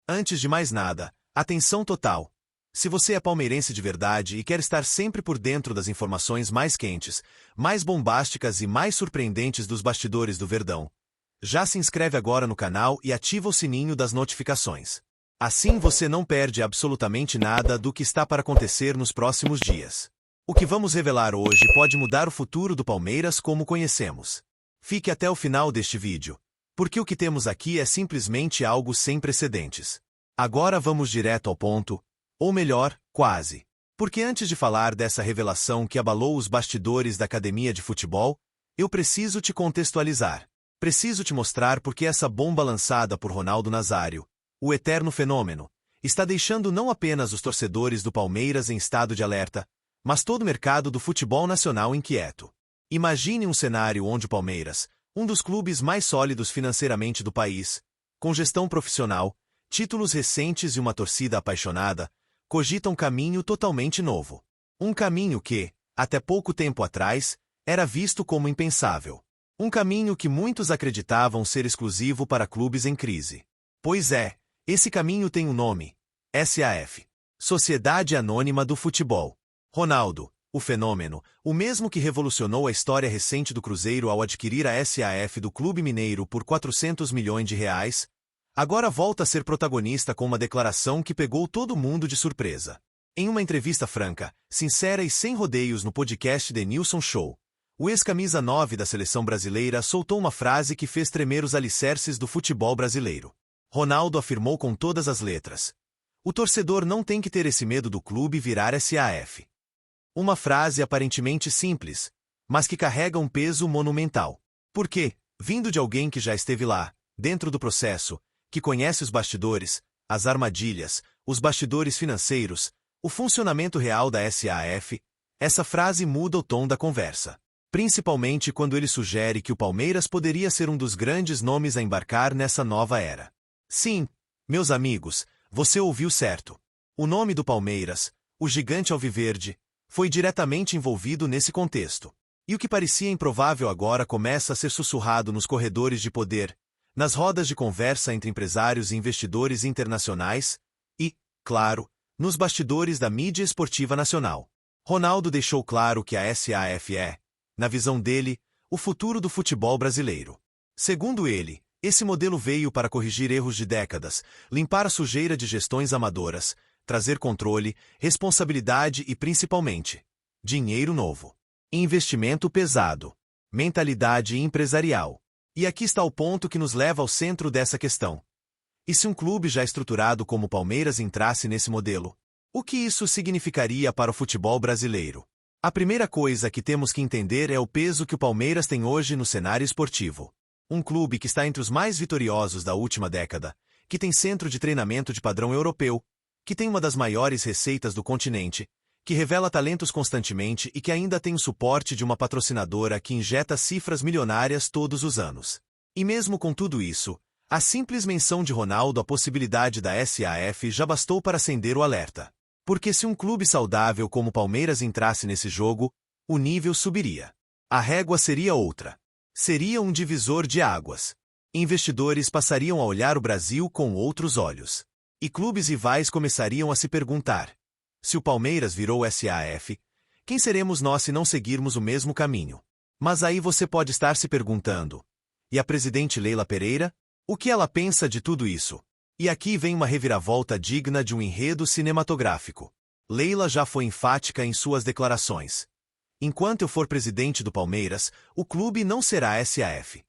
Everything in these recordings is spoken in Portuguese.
Antes de mais nada, atenção total. Se você é palmeirense de verdade e quer estar sempre por dentro das informações mais quentes, mais bombásticas e mais surpreendentes dos bastidores do Verdão, já se inscreve agora no canal e ativa o sininho das notificações. Assim você não perde absolutamente nada do que está para acontecer nos próximos dias. O que vamos revelar hoje pode mudar o futuro do Palmeiras como conhecemos. Fique até o final deste vídeo, porque o que temos aqui é simplesmente algo sem precedentes. Agora vamos direto ao ponto, ou melhor, quase. Porque antes de falar dessa revelação que abalou os bastidores da academia de futebol, eu preciso te contextualizar. Preciso te mostrar porque essa bomba lançada por Ronaldo Nazário, o eterno fenômeno, está deixando não apenas os torcedores do Palmeiras em estado de alerta, mas todo o mercado do futebol nacional inquieto. Imagine um cenário onde o Palmeiras, um dos clubes mais sólidos financeiramente do país, com gestão profissional, títulos recentes e uma torcida apaixonada, cogita um caminho totalmente novo. Um caminho que, até pouco tempo atrás, era visto como impensável. Um caminho que muitos acreditavam ser exclusivo para clubes em crise. Pois é, esse caminho tem um nome: SAF. Sociedade Anônima do Futebol. Ronaldo, o fenômeno, o mesmo que revolucionou a história recente do Cruzeiro ao adquirir a SAF do Clube Mineiro por 400 milhões de reais, agora volta a ser protagonista com uma declaração que pegou todo mundo de surpresa. Em uma entrevista franca, sincera e sem rodeios no podcast The Nilson Show, o ex-camisa 9 da seleção brasileira soltou uma frase que fez tremer os alicerces do futebol brasileiro. Ronaldo afirmou com todas as letras: "O torcedor não tem que ter esse medo do clube virar SAF." Uma frase aparentemente simples, mas que carrega um peso monumental. Porque, vindo de alguém que já esteve lá, dentro do processo, que conhece os bastidores, as armadilhas, os bastidores financeiros, o funcionamento real da SAF, essa frase muda o tom da conversa. Principalmente quando ele sugere que o Palmeiras poderia ser um dos grandes nomes a embarcar nessa nova era. Sim, meus amigos, você ouviu certo. O nome do Palmeiras, o gigante alviverde, foi diretamente envolvido nesse contexto. E o que parecia improvável agora começa a ser sussurrado nos corredores de poder, nas rodas de conversa entre empresários e investidores internacionais e, claro, nos bastidores da mídia esportiva nacional. Ronaldo deixou claro que a SAF é, na visão dele, o futuro do futebol brasileiro. Segundo ele, esse modelo veio para corrigir erros de décadas, limpar a sujeira de gestões amadoras, trazer controle, responsabilidade e, principalmente, dinheiro novo. Investimento pesado. Mentalidade empresarial. E aqui está o ponto que nos leva ao centro dessa questão. E se um clube já estruturado como o Palmeiras entrasse nesse modelo? O que isso significaria para o futebol brasileiro? A primeira coisa que temos que entender é o peso que o Palmeiras tem hoje no cenário esportivo. Um clube que está entre os mais vitoriosos da última década, que tem centro de treinamento de padrão europeu, que tem uma das maiores receitas do continente, que revela talentos constantemente e que ainda tem o suporte de uma patrocinadora que injeta cifras milionárias todos os anos. E mesmo com tudo isso, a simples menção de Ronaldo à possibilidade da SAF já bastou para acender o alerta. Porque se um clube saudável como o Palmeiras entrasse nesse jogo, o nível subiria. A régua seria outra. Seria um divisor de águas. Investidores passariam a olhar o Brasil com outros olhos. E clubes rivais começariam a se perguntar: se o Palmeiras virou SAF, quem seremos nós se não seguirmos o mesmo caminho? Mas aí você pode estar se perguntando: e a presidente Leila Pereira? O que ela pensa de tudo isso? E aqui vem uma reviravolta digna de um enredo cinematográfico. Leila já foi enfática em suas declarações. Enquanto eu for presidente do Palmeiras, o clube não será SAF.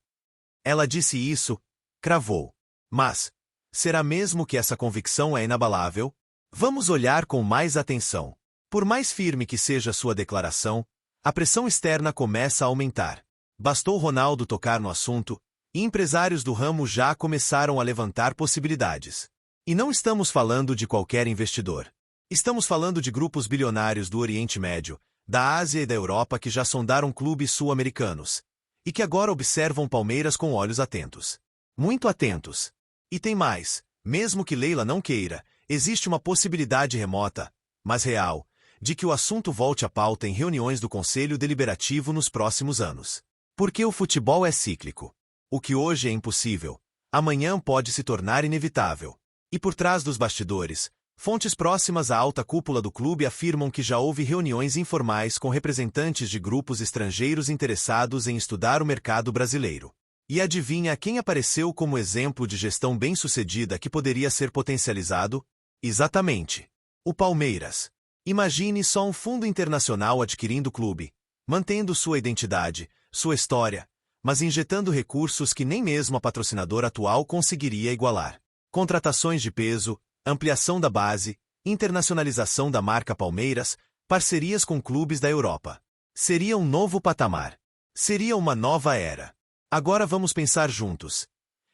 Ela disse isso, cravou. Mas, será mesmo que essa convicção é inabalável? Vamos olhar com mais atenção. Por mais firme que seja sua declaração, a pressão externa começa a aumentar. Bastou Ronaldo tocar no assunto, e empresários do ramo já começaram a levantar possibilidades. E não estamos falando de qualquer investidor. Estamos falando de grupos bilionários do Oriente Médio, da Ásia e da Europa que já sondaram clubes sul-americanos, e que agora observam Palmeiras com olhos atentos. Muito atentos. E tem mais, mesmo que Leila não queira, existe uma possibilidade remota, mas real, de que o assunto volte à pauta em reuniões do Conselho Deliberativo nos próximos anos. Porque o futebol é cíclico. O que hoje é impossível, amanhã pode se tornar inevitável. E por trás dos bastidores, fontes próximas à alta cúpula do clube afirmam que já houve reuniões informais com representantes de grupos estrangeiros interessados em estudar o mercado brasileiro. E adivinha quem apareceu como exemplo de gestão bem-sucedida que poderia ser potencializado? Exatamente. O Palmeiras. Imagine só um fundo internacional adquirindo o clube, mantendo sua identidade, sua história, mas injetando recursos que nem mesmo a patrocinadora atual conseguiria igualar. Contratações de peso, ampliação da base, internacionalização da marca Palmeiras, parcerias com clubes da Europa. Seria um novo patamar. Seria uma nova era. Agora vamos pensar juntos.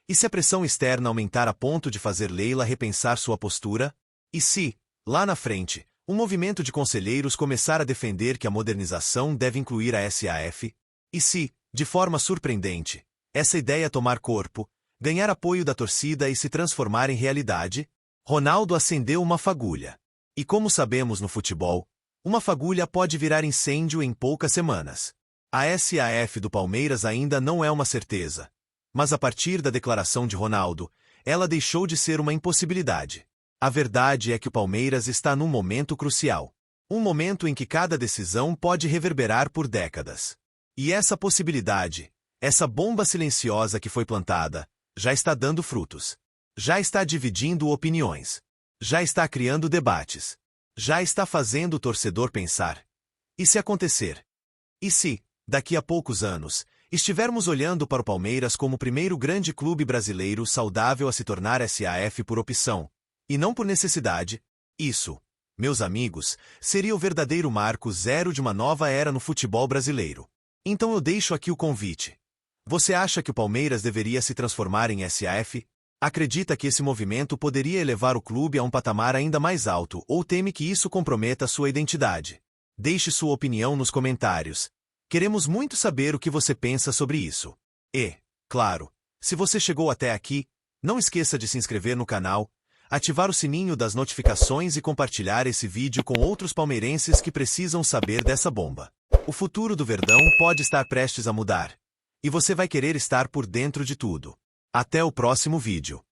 E se a pressão externa aumentar a ponto de fazer Leila repensar sua postura? E se, lá na frente, um movimento de conselheiros começar a defender que a modernização deve incluir a SAF? E se, de forma surpreendente, essa ideia tomar corpo, ganhar apoio da torcida e se transformar em realidade? Ronaldo acendeu uma fagulha. E como sabemos no futebol, uma fagulha pode virar incêndio em poucas semanas. A SAF do Palmeiras ainda não é uma certeza, mas a partir da declaração de Ronaldo, ela deixou de ser uma impossibilidade. A verdade é que o Palmeiras está num momento crucial. Um momento em que cada decisão pode reverberar por décadas. E essa possibilidade, essa bomba silenciosa que foi plantada, já está dando frutos. Já está dividindo opiniões. Já está criando debates. Já está fazendo o torcedor pensar. E se acontecer? E se, daqui a poucos anos, estivermos olhando para o Palmeiras como o primeiro grande clube brasileiro saudável a se tornar SAF por opção, e não por necessidade? Isso, meus amigos, seria o verdadeiro marco zero de uma nova era no futebol brasileiro. Então eu deixo aqui o convite. Você acha que o Palmeiras deveria se transformar em SAF? Acredita que esse movimento poderia elevar o clube a um patamar ainda mais alto ou teme que isso comprometa sua identidade? Deixe sua opinião nos comentários. Queremos muito saber o que você pensa sobre isso. E, claro, se você chegou até aqui, não esqueça de se inscrever no canal, ativar o sininho das notificações e compartilhar esse vídeo com outros palmeirenses que precisam saber dessa bomba. O futuro do Verdão pode estar prestes a mudar. E você vai querer estar por dentro de tudo. Até o próximo vídeo.